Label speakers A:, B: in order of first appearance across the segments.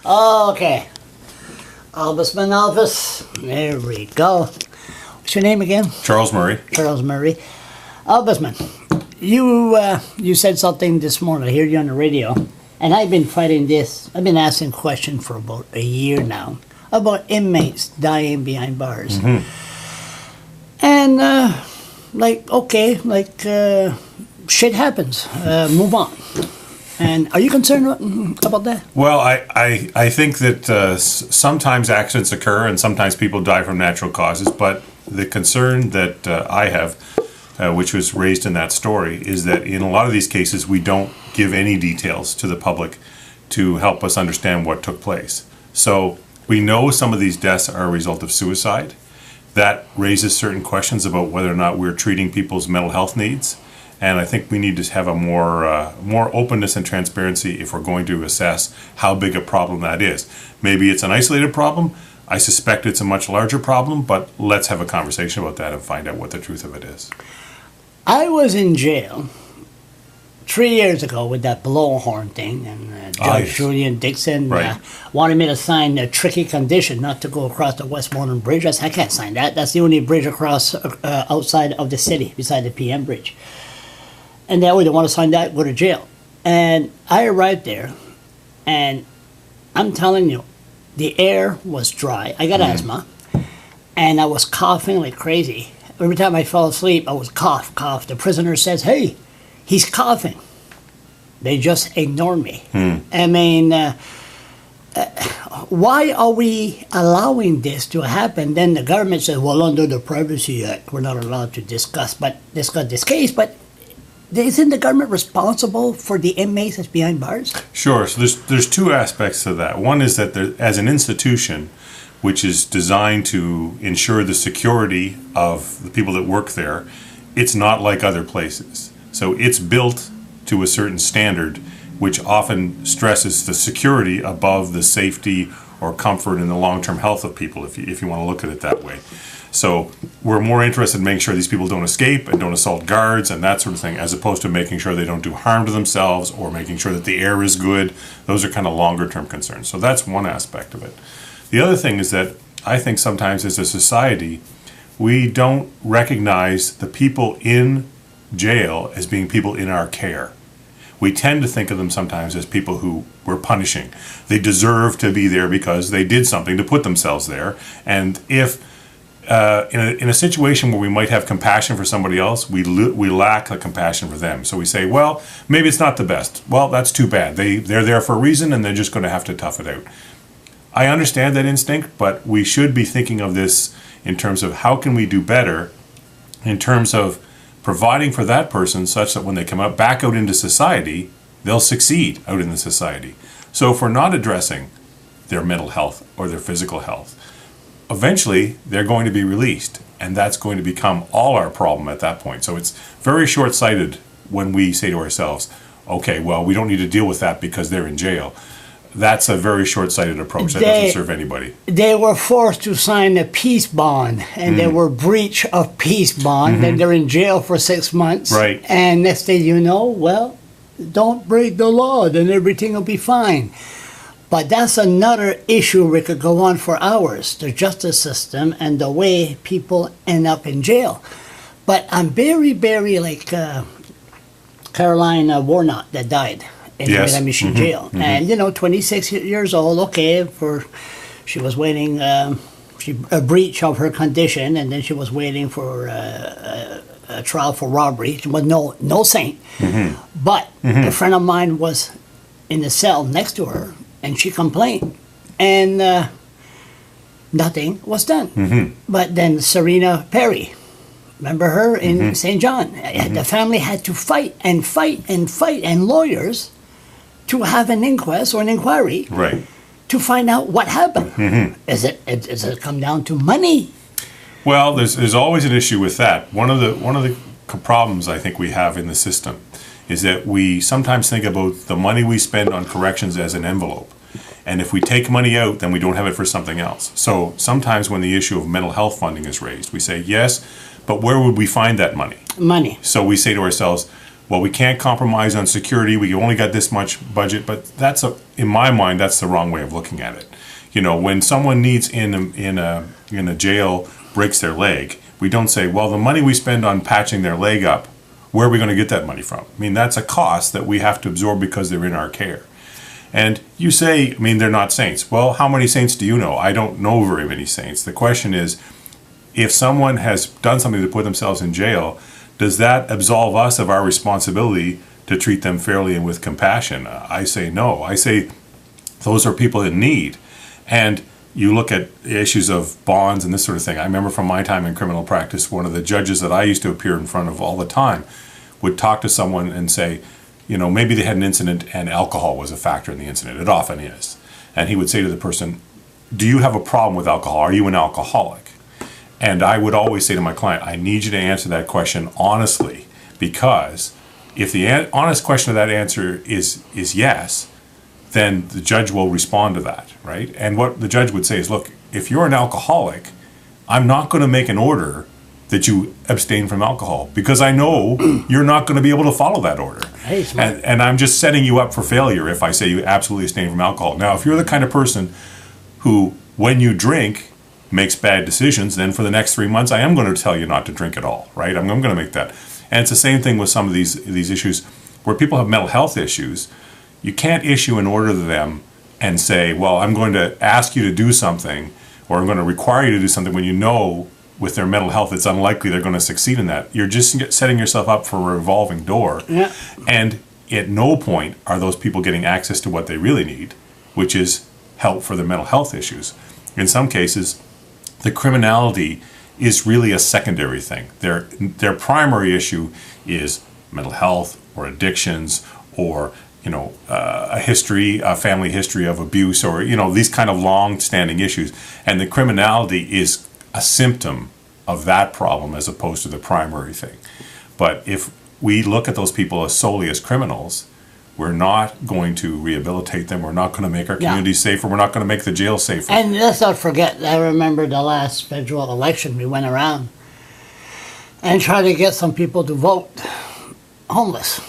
A: Okay. Ombudsman office. There we go. What's your name again?
B: Charles Murray.
A: Charles Murray. Ombudsman, you said something this morning. I heard you on the radio. And I've been fighting this. I've been asking questions for about a year now about inmates dying behind bars. And, shit happens. Move on. And are you concerned about that?
B: Well, I think that sometimes accidents occur and sometimes people die from natural causes, but the concern that I have, which was raised in that story, is that in a lot of these cases we don't give any details to the public to help us understand what took place. So we know some of these deaths are a result of suicide. That raises certain questions about whether or not we're treating people's mental health needs. And I think we need to have a more openness and transparency if we're going to assess how big a problem that is. Maybe it's an isolated problem. I suspect it's a much larger problem, but let's have a conversation about that and find out what the truth of it is.
A: I was in jail 3 years ago with that blowhorn thing, and Judge Julian Dixon wanted me to sign a tricky condition not to go across the Westmoreland Bridge. I said, I can't sign that. That's the only bridge across outside of the city, beside the PM Bridge. And they always want to sign that, go to jail. And I arrived there, and I'm telling you, the air was dry. I got asthma, and I was coughing like crazy. Every time I fell asleep, I was cough. The prisoner says, hey, he's coughing. They just ignore me. I mean, why are we allowing this to happen? Then the government says, well, under the Privacy Act, we're not allowed to discuss this case, but isn't the government responsible for the inmates that's behind bars?
B: Sure. So there's two aspects to that. One is that as an institution, which is designed to ensure the security of the people that work there, it's not like other places. So it's built to a certain standard, which often stresses the security above the safety or comfort and the long-term health of people, if you want to look at it that way. So we're more interested in making sure these people don't escape and don't assault guards and that sort of thing, as opposed to making sure they don't do harm to themselves or making sure that the air is good. Those are kind of longer-term concerns. So that's one aspect of it. The other thing is that I think sometimes as a society, we don't recognize the people in jail as being people in our care. We tend to think of them sometimes as people who we're punishing. They deserve to be there because they did something to put themselves there. And if in a situation where we might have compassion for somebody else, we lack the compassion for them. So we say, well, maybe it's not the best. Well, that's too bad. They're there for a reason and they're just going to have to tough it out. I understand that instinct, but we should be thinking of this in terms of how can we do better in terms of providing for that person such that when they come back out into society, they'll succeed out in the society. So if we're not addressing their mental health or their physical health, eventually they're going to be released, and that's going to become all our problem at that point. So it's very short-sighted when we say to ourselves, okay, well, we don't need to deal with that because they're in jail. That's a very short-sighted approach. That doesn't serve anybody. They
A: were forced to sign a peace bond, and they were breach of peace bond, and they're in jail for 6 months.
B: Right.
A: And next thing you know, well, don't break the law, then everything will be fine. But that's another issue we could go on for hours, the justice system and the way people end up in jail. But I'm very, very like Caroline Warnock that died in the Mission jail. And, 26 years old, okay, she was waiting, a breach of her condition, and then she was waiting for a trial for robbery. She was no saint. But a friend of mine was in the cell next to her, and she complained, and nothing was done. But then Serena Perry, remember her in St. John? The family had to fight, and lawyers to have an inquest or an inquiry to find out what happened. Does it come down to money?
B: Well, there's always an issue with that. One of the problems I think we have in the system is that we sometimes think about the money we spend on corrections as an envelope. And if we take money out, then we don't have it for something else. So sometimes when the issue of mental health funding is raised, we say, yes, but where would we find that money?
A: Money.
B: So we say to ourselves, well, we can't compromise on security. We only got this much budget, but in my mind, that's the wrong way of looking at it. You know, when someone needs in a jail breaks their leg, we don't say, well, the money we spend on patching their leg up, where are we going to get that money from? I mean, that's a cost that we have to absorb because they're in our care. And you say, I mean, they're not saints. Well, how many saints do you know? I don't know very many saints. The question is, if someone has done something to put themselves in jail, does that absolve us of our responsibility to treat them fairly and with compassion? I say no. I say those are people in need. And you look at issues of bonds and this sort of thing. I remember from my time in criminal practice, one of the judges that I used to appear in front of all the time would talk to someone and say, you know, maybe they had an incident and alcohol was a factor in the incident. It often is. And he would say to the person, do you have a problem with alcohol? Are you an alcoholic? And I would always say to my client, I need you to answer that question honestly, because if the honest question of that answer is yes, then the judge will respond to that, right? And what the judge would say is, look, if you're an alcoholic, I'm not going to make an order that you abstain from alcohol, because I know you're not going to be able to follow that order. And I'm just setting you up for failure if I say you absolutely abstain from alcohol. Now, if you're the kind of person who, when you drink, makes bad decisions, then for the next 3 months, I am going to tell you not to drink at all, right? I'm going to make that. And it's the same thing with some of these issues where people have mental health issues. You can't issue an order to them and say, well, I'm going to ask you to do something, or I'm going to require you to do something when you know with their mental health it's unlikely they're going to succeed in that. You're just setting yourself up for a revolving door.
A: Yeah.
B: And at no point are those people getting access to what they really need, which is help for their mental health issues. In some cases, the criminality is really a secondary thing. Their primary issue is mental health or addictions or a family history of abuse, or these kind of long-standing issues. And the criminality is a symptom of that problem as opposed to the primary thing. But if we look at those people as solely as criminals, we're not going to rehabilitate them. We're not going to make our communities safer. We're not going to make the jail safer.
A: And let's not forget, I remember the last federal election, we went around and tried to get some people to vote homeless.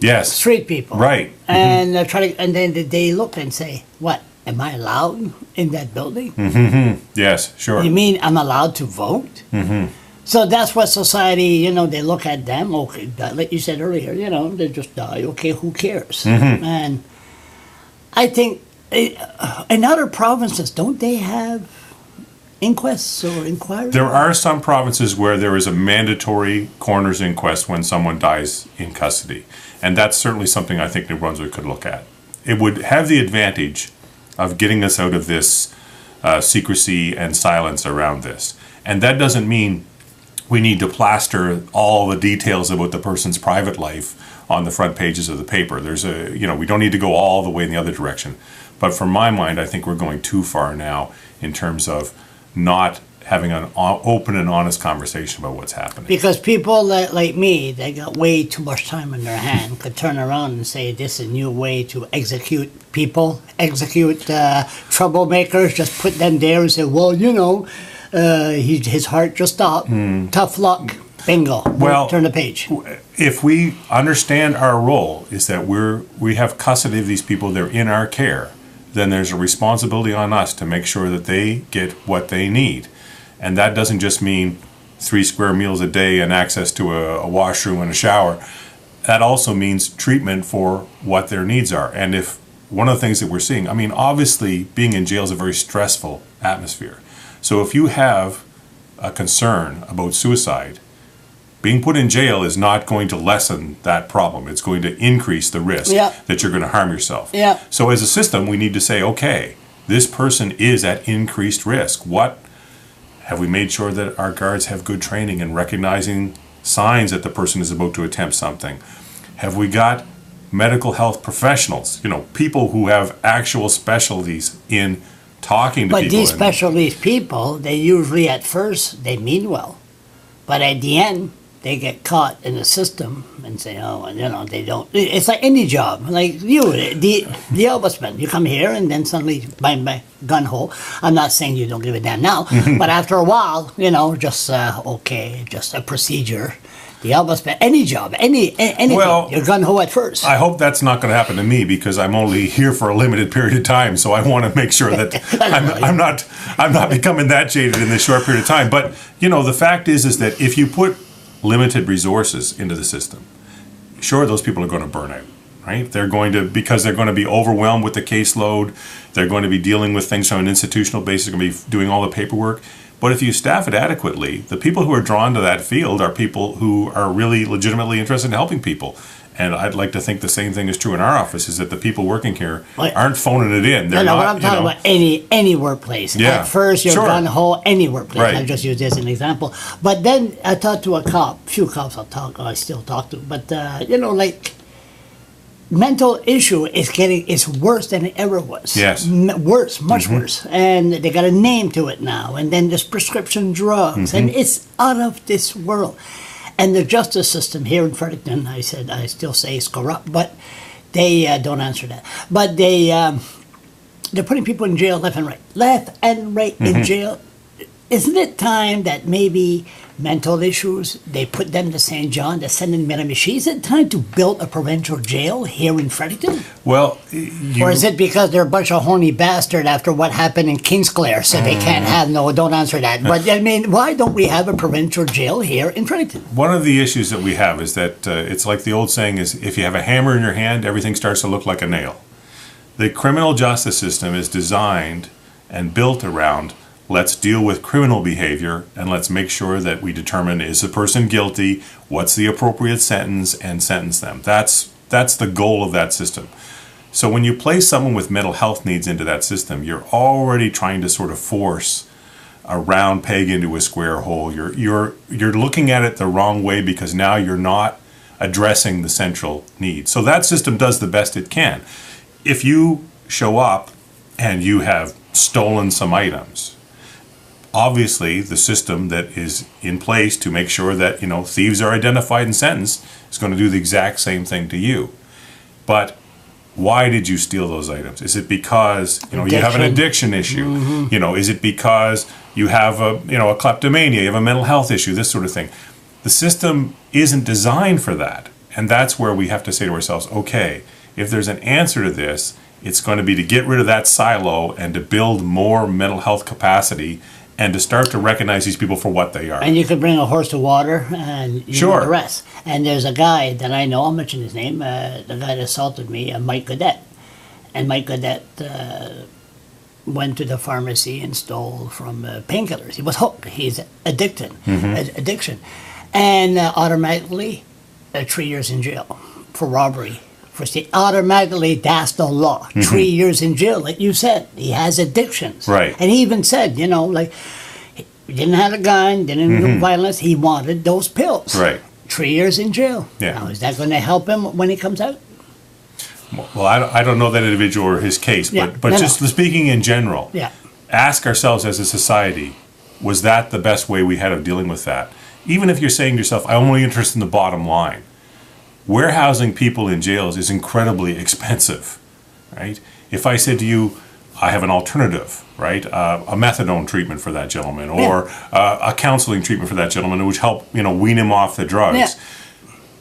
B: Yes.
A: Street people.
B: Right.
A: And and then they look and say, what, am I allowed in that building?
B: Mm-hmm. Yes, sure.
A: You mean I'm allowed to vote?
B: Mm-hmm.
A: So that's what society, they look at them, okay, like you said earlier, they just die, okay, who cares?
B: Mm-hmm.
A: And I think in other provinces, don't they have inquests or inquiries?
B: There are some provinces where there is a mandatory coroner's inquest when someone dies in custody. And that's certainly something I think New Brunswick could look at. It would have the advantage of getting us out of this secrecy and silence around this. And that doesn't mean we need to plaster all the details about the person's private life on the front pages of the paper. We don't need to go all the way in the other direction. But from my mind, I think we're going too far now in terms of not having an open and honest conversation about what's happening.
A: Because people like me, they got way too much time in their hand, could turn around and say this is a new way to execute people, execute troublemakers, just put them there and say, well, his heart just stopped. Tough luck. Bingo.
B: Well,
A: turn the page.
B: If we understand our role is that we have custody of these people, they're in our care, then there's a responsibility on us to make sure that they get what they need. And that doesn't just mean 3 square meals a day and access to a washroom and a shower. That also means treatment for what their needs are. And if one of the things that we're seeing, obviously being in jail is a very stressful atmosphere. So if you have a concern about suicide, being put in jail is not going to lessen that problem. It's going to increase the risk that you're going to harm yourself.
A: Yeah.
B: So as a system, we need to say, okay, this person is at increased risk. Have we made sure that our guards have good training in recognizing signs that the person is about to attempt something? Have we got medical health professionals, people who have actual specialties in talking to people?
A: But these specialties people, they usually at first, they mean well. But at the end, they get caught in the system and say, they don't. It's like any job, like you, the ombudsman. You come here and then suddenly, by gun hole. I'm not saying you don't give a damn now, but after a while, just a procedure. the ombudsman, any job, anything,
B: Well,
A: you're gung-ho at first.
B: I hope that's not going to happen to me because I'm only here for a limited period of time. So I want to make sure that I'm not becoming that jaded in this short period of time. But the fact is that if you put limited resources into the system, sure, those people are going to burn out, right? Because they're going to be overwhelmed with the caseload. They're going to be dealing with things on an institutional basis. They're going to be doing all the paperwork. But if you staff it adequately, the people who are drawn to that field are people who are really legitimately interested in helping people. And I'd like to think the same thing is true in our office, is that the people working here aren't phoning it in. They're
A: no,
B: not,
A: I'm talking about any workplace.
B: Yeah.
A: At first, you're gung-ho, any workplace.
B: Right.
A: I just use this as an example. But then I talked to a few cops I still talk to. But, mental issue is worse than it ever was.
B: Yes.
A: Worse, much worse. And they got a name to it now. And then there's prescription drugs. And it's out of this world. And the justice system here in Fredericton, I still say it's corrupt, but they don't answer that. But they're putting people in jail left and right. In jail. Isn't it time that maybe mental issues, they put them to St. John, they send in Miramichi? Is it time to build a provincial jail here in Fredericton?
B: Well,
A: or is it because they're a bunch of horny bastards after what happened in Kingsclere, so they can't have, no, don't answer that. But I mean, why don't we have a provincial jail here in Fredericton?
B: One of the issues that we have is that it's like the old saying is, if you have a hammer in your hand, everything starts to look like a nail. The criminal justice system is designed and built around, let's deal with criminal behavior and let's make sure that we determine, is the person guilty, what's the appropriate sentence, and sentence them. That's the goal of that system. So when you place someone with mental health needs into that system, you're already trying to sort of force a round peg into a square hole. You're looking at it the wrong way because now you're not addressing the central need. So that system does the best it can. If you show up and you have stolen some items, obviously, the system that is in place to make sure that, thieves are identified and sentenced is going to do the exact same thing to you. But why did you steal those items? Is it because, you have an addiction issue? Is it because you have a kleptomania, you have a mental health issue, this sort of thing? The system isn't designed for that. And that's where we have to say to ourselves, okay, if there's an answer to this, it's going to be to get rid of that silo and to build more mental health capacity and to start to recognize these people for what they are.
A: And you could bring a horse to water and know the rest. And there's a guy that I know, I'll mention his name, the guy that assaulted me, Mike Godet. And Mike Godet went to the pharmacy and stole from painkillers. He was hooked. He's addicted. Addiction. And automatically 3 years in jail for robbery. Automatically, that's the law. 3 years in jail, like you said. He has addictions.
B: Right.
A: And he even said, he didn't have a gun, didn't do violence. He wanted those pills.
B: Right.
A: 3 years in jail.
B: Yeah.
A: Now, is that going to help him when he comes out?
B: Well, I don't know that individual or his case, but speaking in general, ask ourselves as a society, was that the best way we had of dealing with that? Even if you're saying to yourself, I'm only interested in the bottom line. Warehousing people in jails is incredibly expensive, right? If I said to you, I have an alternative, right? A methadone treatment for that gentleman, or a counseling treatment for that gentleman, which help wean him off the drugs.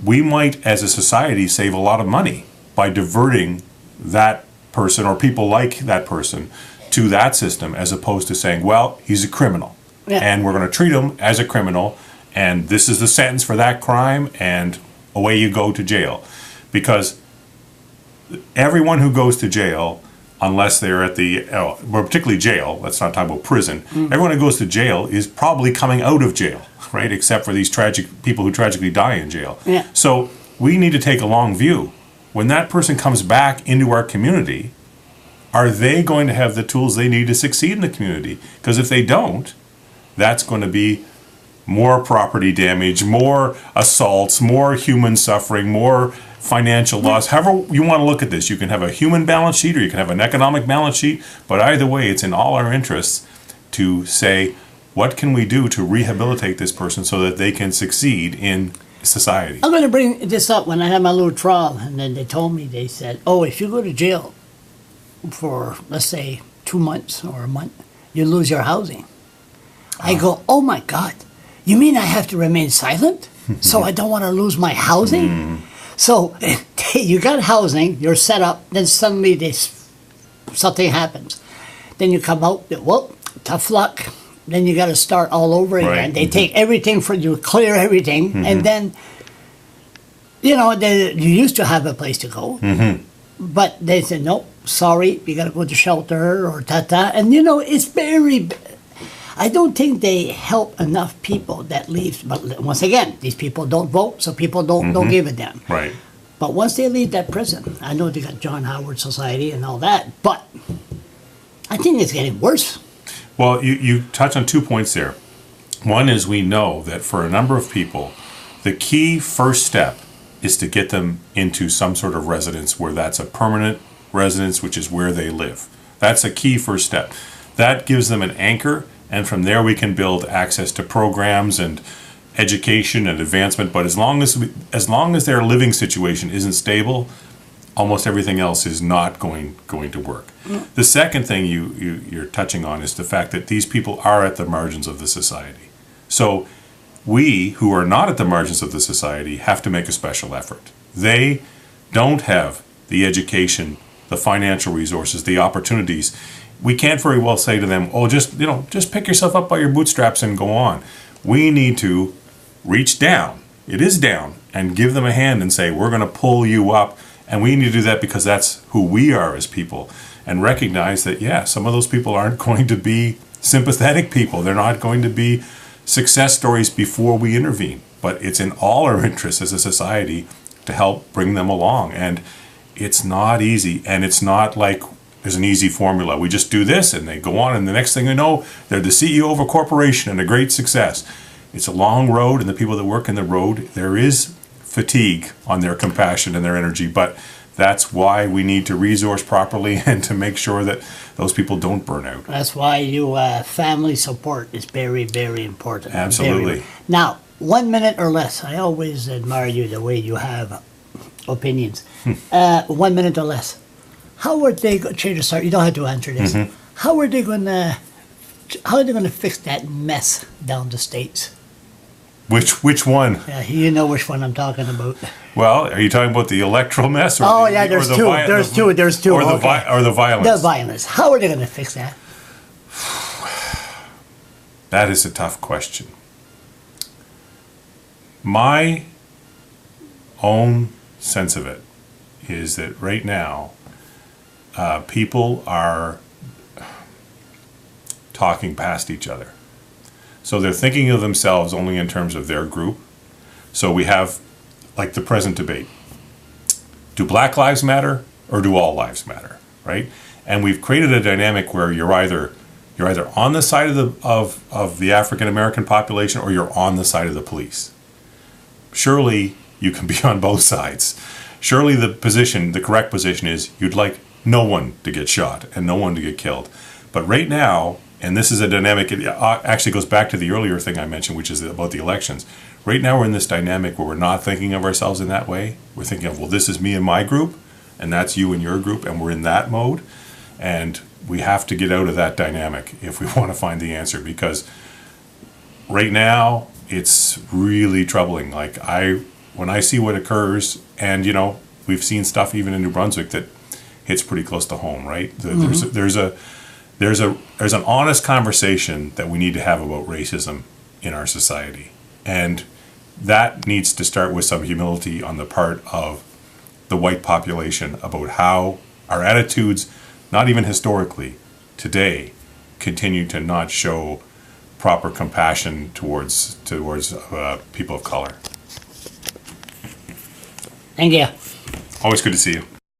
B: We might, as a society, save a lot of money by diverting that person or people like that person to that system, as opposed to saying, well, he's a criminal, and we're going to treat him as a criminal, and this is the sentence for that crime, and away you go to jail. Because everyone who goes to jail, unless they're at particularly jail, let's not talk about prison, everyone who goes to jail is probably coming out of jail, right? Except for these tragic people who tragically die in jail. So we need to take a long view. When that person comes back into our community, are they going to have the tools they need to succeed in the community? Because if they don't, that's going to be more property damage, more assaults, more human suffering, more financial loss. However you want to look at this, you can have a human balance sheet or you can have an economic balance sheet, but either way, it's in all our interests to say, what can we do to rehabilitate this person so that they can succeed in society?
A: I'm going to bring this up when I had my little trial, and then they said, if you go to jail for, let's say, 2 months or a month, you lose your housing. I go, oh my God. You mean I have to remain silent? so I don't want to lose my housing. So you got housing, you're set up, then suddenly something happens. Then you come out, well, tough luck. Then you got to start all over again.
B: Right.
A: They take everything from you, clear everything, and then, you know, you used to have a place to go. But they said, nope, sorry, you got to go to shelter or ta-ta. And, you know, it's very... I don't think they help enough people that leave. But once again, these people don't vote, so people don't give a damn.
B: Right.
A: But once they leave that prison, I know they got John Howard Society and all that, but I think it's getting worse.
B: Well, you touch on 2 points there. One is we know that for a number of people, the key first step is to get them into some sort of residence where that's a permanent residence, which is where they live. That's a key first step. That gives them an anchor, and from there we can build access to programs and education and advancement. But as long as their living situation isn't stable, almost everything else is not going to work. The second thing you're touching on is the fact that these people are at the margins of the society. So we, who are not at the margins of the society, have to make a special effort. They don't have the education, the financial resources, the opportunities. We can't very well say to them, oh, just pick yourself up by your bootstraps and go on. We need to reach down, it is down, and give them a hand and say, we're going to pull you up. And we need to do that because that's who we are as people. And recognize that, yeah, some of those people aren't going to be sympathetic people. They're not going to be success stories before we intervene. But it's in all our interests as a society to help bring them along. And it's not easy. And it's not like there's an easy formula. We just do this and they go on. And the next thing you know, they're the CEO of a corporation and a great success. It's a long road. And the people that work in the road, there is fatigue on their compassion and their energy, but that's why we need to resource properly and to make sure that those people don't burn out.
A: That's why family support is very, very important.
B: Absolutely.
A: Now, 1 minute or less. I always admire you the way you have opinions. 1 minute or less. How are they going to change the start? You don't have to answer this. How are they going to fix that mess down the States?
B: Which one?
A: Yeah, you know which one I'm talking about.
B: Well, are you talking about the electoral mess? Or
A: There's two.
B: Or the violence.
A: The violence. How are they going to fix that?
B: That is a tough question. My own sense of it is that right now, people are talking past each other. So they're thinking of themselves only in terms of their group. So we have, like, the present debate. Do Black lives matter or do all lives matter, right? And we've created a dynamic where you're either on the side of the African American population or you're on the side of the police. Surely you can be on both sides. Surely the correct position is you'd like no one to get shot and no one to get killed. But right now, and this is a dynamic, it actually goes back to the earlier thing I mentioned, which is about the elections. Right now we're in this dynamic where we're not thinking of ourselves in that way. We're thinking of, well, this is me and my group, and that's you and your group, and we're in that mode. And we have to get out of that dynamic if we want to find the answer, because right now it's really troubling. Like, when I see what occurs, and, you know, we've seen stuff even in New Brunswick that hits pretty close to home, right? There's an honest conversation that we need to have about racism in our society. And that needs to start with some humility on the part of the white population about how our attitudes, not even historically, today, continue to not show proper compassion towards people of color.
A: Thank you.
B: Always good to see you.